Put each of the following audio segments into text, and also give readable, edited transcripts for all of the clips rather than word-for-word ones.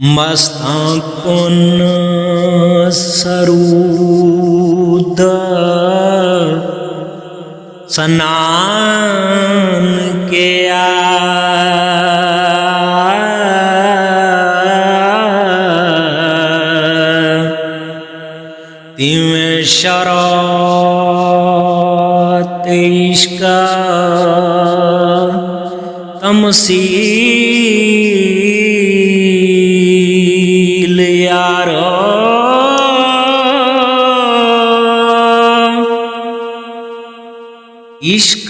मस्तां पुन सरूद स्नान किया तिवें शरात इश्क तमसील यारो इश्क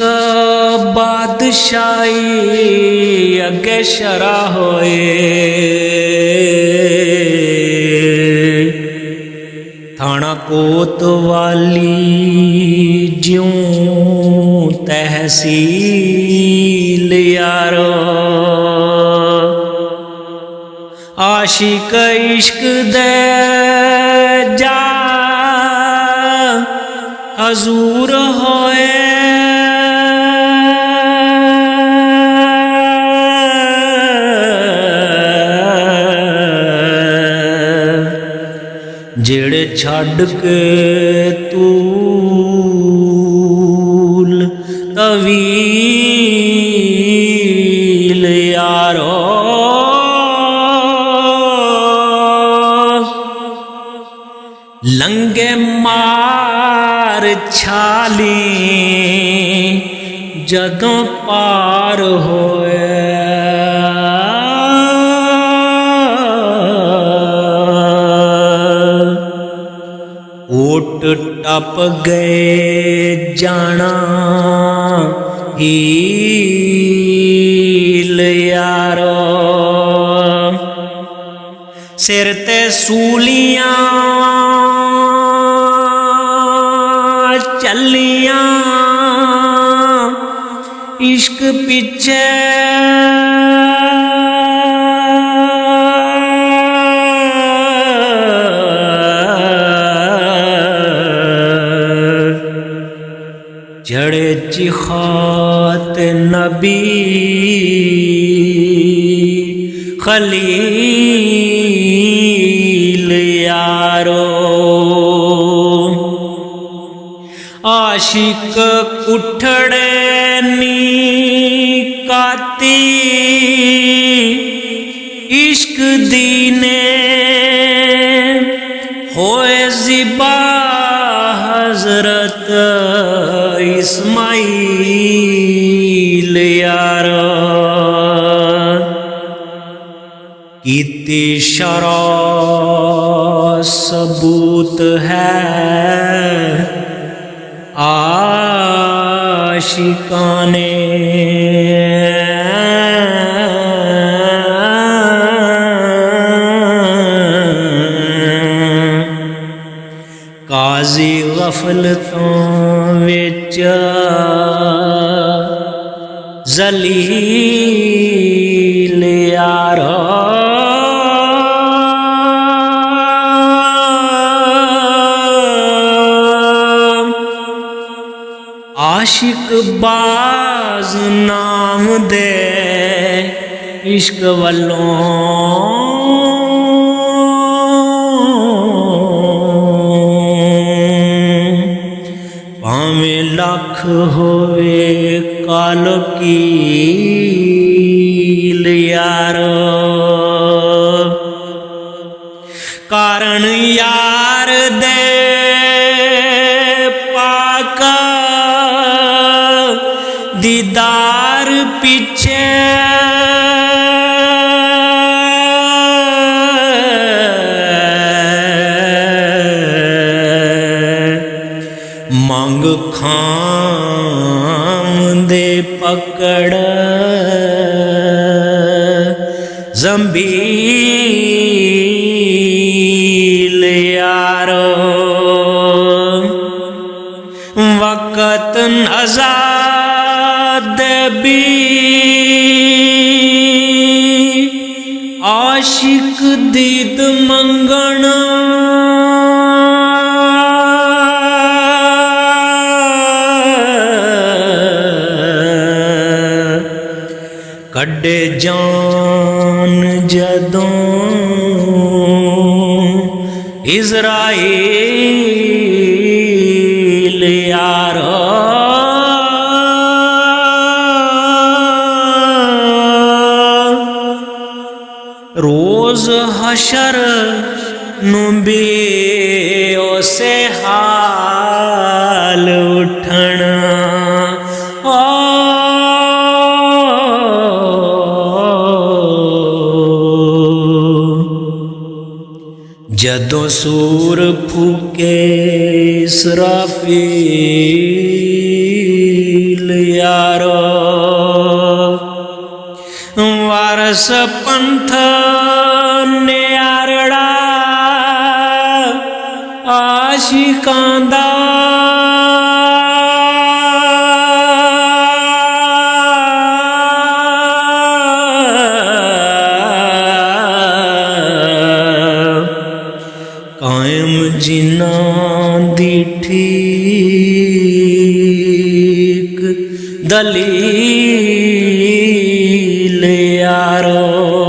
बादशाही अगे शरा होए थाना कोतवाली ज्यों तहसील यारो आशिक इश्क दे जा हजूर होए जेड़े छड़ के तूल तवील यारो लंगे मार छाली जदों पार होए ओट टप गए जाना हील यारो सिर ते सूलियां चलियां इश्क पीछे जड़े चिखात नबी खलील यारो आशिक कुठड़े नी काती इश्क दीने होए ज़िबा हजरत इस्माइल यारो कीती शरा सबूत है आशिकाने काजी गफलतों विच जलील यारो आशिक बाज नाम दे इश्क वल्लों भावें लख होवे कालो कील यारो कारण यार दे पाका दीदार पीछे मंग खाम दे पकड़ जंबील यारो वक़्त आज़ाद भी आशिक दीद मंगना कड्डे जान जदों इज़राइल यारो रोज हशर नुबे ओसे हाल उठना जदों सूर फूके इसराफील यारो वारस पंथ न्यारड़ा आशिकांदा कायम जिना दी ठीक दलील यारो